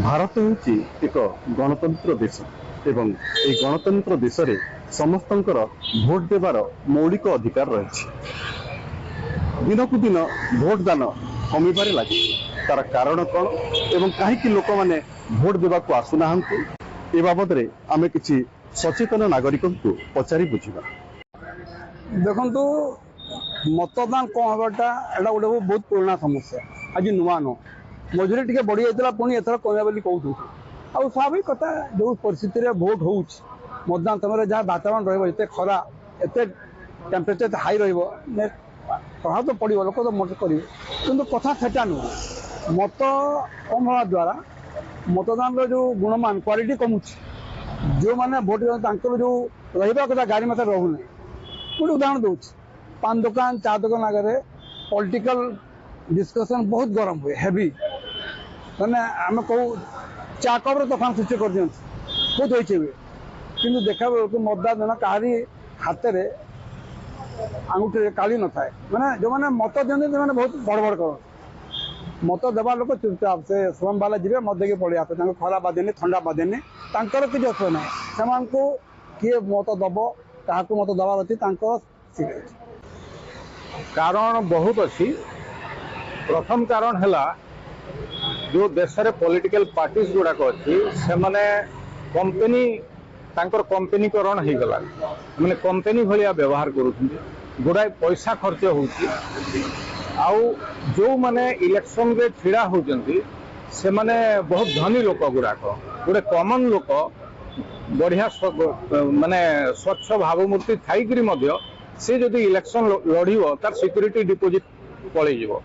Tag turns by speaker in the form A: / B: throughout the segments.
A: भारत हूँ एक गणतंत्र देश एवं ये गणतंत्र देश रे समस्तंकर भोट देवार मौलिक अधिकार रही। दिन को दिन भोट दान कमिबार लगे तार कारण कौन एवं कहीं लोक मैंने भोट देवाक आसुना ए बाबद आम कि सचेतन नागरिक को पचारि बुझा।
B: देखु मतदान कौन हवाटा एटा गोटे बहुत पुराना समस्या आज नुआ न मझे टे बढ़ी जाता पुणी एथर कमे बोली कहूँ आ स्वाभाविक कथा जो परिस्थिति रे भोट हो मतदान समय जहाँ वातावरण रही खरा एत टेम्परेचर हाई प्रभाव तो पड़ो लोक तो मत करेंगे कि कथा सेटा नुह मत कम हवा द्वारा मतदान जो गुणमान क्वालिटी कमुच जो मैंने भोट जो रहा कथा गाड़ी मत रोना गोटे उदाहरण दूँ पान दुकान चा दुकान आगे पॉलिटिकल डिस्कशन बहुत गरम हुए हेवी मैंने आम कहू चा कप तफान सृष्टि कर दिखाँ बहुत होती हुए कि देखा बेलू मतदान कहारी हाथ में आंगुठी काली न था मैंने जो मैंने मत दिखते मैंने बहुत बड़बड़ कर मत देवा लोग चुपचाप से श्रम बाला जी मत देके पड़े आते खरा बाधेनि ठंडा बाधेनि किसी असुविधा ना से किए मत दब क्या मत दबार अच्छी
C: कारण बहुत अच्छी। प्रथम कारण है जो देश रे पॉलिटिकल पार्टीज गुड़ाक अच्छी से माने कंपनी तांकर कंपनीकरण हो गला मैंने कंपनी भाया व्यवहार करुँच गुड़ाए पैसा खर्च होची आउ जो माने इलेक्शन रे छिड़ा होचंती से माने बहुत धनी लोक गुड़ाक गोटे कॉमन लोक बढ़िया माने स्वच्छ भावमूर्ति थाईकरी मध्य से जदि इलेक्शन लड़िबो तार सिक्यूरिटी डिपोजिट पलि जीवो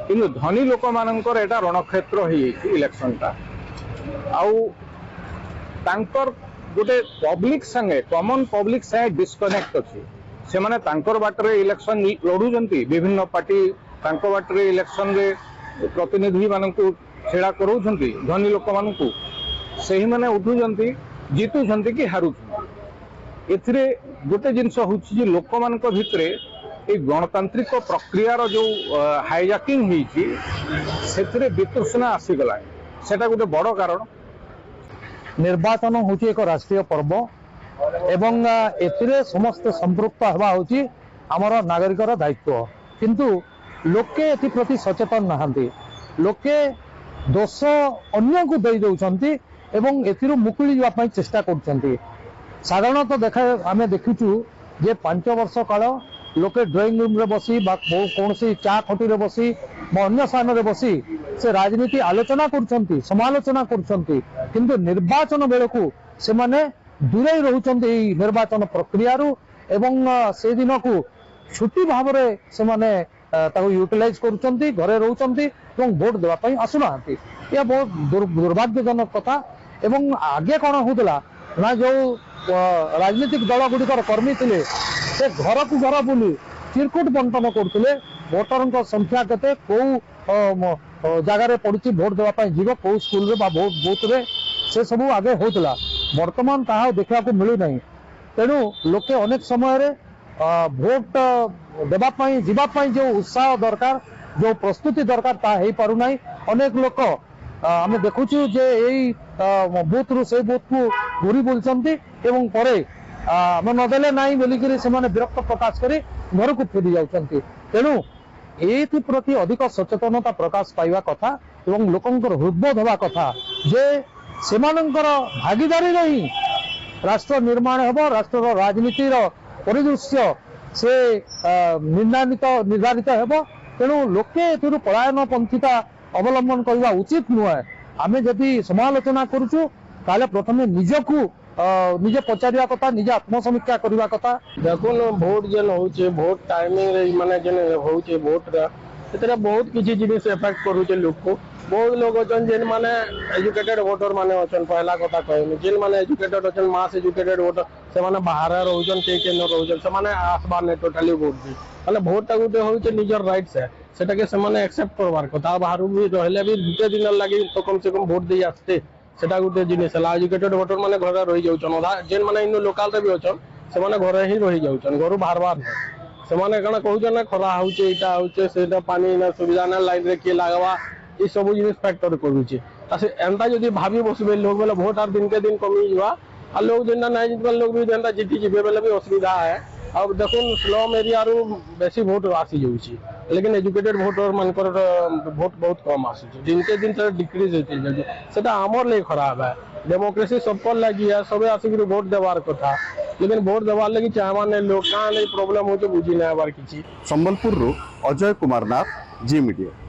C: किंतु धनी लोक मानकर एटा रणक्षेत्र हो इलेक्शन टा आउ तांकर गोटे पब्लिक संगे कॉमन पब्लिक संगे डिस्कनेक्ट अच्छी से माने तांकर बाटरे इलेक्शन लड़ुचंती विभिन्न पार्टी तांकर बाटरे इलेक्शन रे प्रतिनिधि मानकु छेड़ा करूछंती धनी लोक मानकु सही माने उठुचंती जीतुचंती कि हारुचंती एथिरे गोटे जिनस होछि जे लोक मानक भितरे ए गणतांत्रिक प्रक्रियार जो हाईजैकिंग होईछि सेथिरे वितृष्णा आसी गला सेटा गोटे बड़ कारण।
D: निर्वाचन होची एक राष्ट्रीय पर्व एवं एथिरे समस्त संपृक्त हवा होची आमर नागरिकर दायित्व किंतु लोके एथि प्रति सचेतन नहांती लोके दोष अन्य को दे दउछंती एवं एथिरु मुकुली जवा पई चेष्टा करछंती। साधारणतः देखा आमे देखुचु जे 5 वर्ष काल लोके ड्राइंग रूम रे बसी बा कौन सी चा खटी रे बसी बा अन्य स्थान रे बसी से राजनीति आलोचना करछंती समालोचना करछंती किंतु निर्वाचन बेलकु से माने दूरे रहउछंती निर्वाचन प्रक्रिया रु एवं से दिन को छुट्टी भाव रे से माने ताको यूटिलाइज करछंती घरे रहउछंती एवं वोट देवा पई आसुनांती या बहुत दुर्भाग्यजनक कथा। एवं आगे कौन होता ना जो राजनीतिक दल गुड़िकर कर्मी थे से घर को घर बुली चिरकुट बंटन करते भोटर संख्या केते कौ जगार पड़ी भोट देवाई जीव कौ स्कूल बूथ रे से सब आगे होता बर्तमान ताहा देखा मिलूना तेणु लोके अनेक समय भोट देवाई जीवाई जो उत्साह दरकार जो प्रस्तुति दरकार ता हो पारुना अनेक लोक आम देखुचु जे यही बूथ रु से बूथ को घूरी बुलचंती एवं परे आम नदेले नाई बोलिकी से विरक्त प्रकाश करी घर को फेरी जाउचंती तेणु एथि प्रति अधिक सचेतनता प्रकाश पाइबा कथा एवं लोकंकर हृदबोध हवा कथा जे सेमानंकर भागीदारी रही राष्ट्र निर्माण हेबो राष्ट्र राजनीतिर परिदृश्य से निर्धारित हेबो तेणु लोके एथिरु पलायन पंथिता अवलंबन करवा उचित नुहे। आमे जदि समालोचना करूछु ताले प्रथमे निजकु निजे पचारिया कथा निजे आत्मसमीक्षा करवा कथा।
E: देखुन भोट जेन होचे भोट टाइमिंग रे माने जेन होचे भोट रा एतरा बहुत किछि जिनिस इफेक्ट करूचे लोक को बहुत लोग अछन जेन माने एजुकेटेड वोटर माने अछन पहला कथा कहनी जेन माने एजुकेटेड अछन मास एजुकेटेड वोटर से माने बाहर रहउछन के न रहउछन से माने आसबार ने टोटली वोट दी ताले भोट ता गुटे होचे निजर राइट्स है सेटा के से माने एक्सेप्ट करवार कथा बाहर भी रहले भी दुटे दिन लागि तो कम से कम वोट दे आस्ते सेटा गुटे जिनिस है एजुकेटेड वोटर माने घर रही जाउछन जेन माने इन लोकल रे भी अछन से माने घर ही रही जाउछन घर बाहर बाहर से माने कना कहउछन ना खरा होचे इटा होचे सेटा पानी ना सुविधा ना लाइन रे के लागवा ये सब जिनिस फैक्टर करूचे एंता जदि भाभी बसबे लोग बोले भोट आर दिन के दिन कमी जा आ लोग जेना नहीं जितबा लोग भी जेना जीती जीवे बेले भी असुविधा है। अब देखो स्लम एरिया रु बेसी भोट आसी जाउची लेकिन एजुकेटेड वोटर मानकर भोट बहुत कम आसुची दिन के दिन से डिक्रीज होती जाउची सेटा हमर ले खराब है। डेमोक्रेसी सबको लगी है सबे आसिक भोट देवार कथा लेकिन भोट देवार लगी चाहवा नहीं लोग कहाँ नहीं प्रॉब्लम हो बुझी नहीं आबार किसी।
A: संबलपुर अजय कुमार नाथ, जी मीडिया।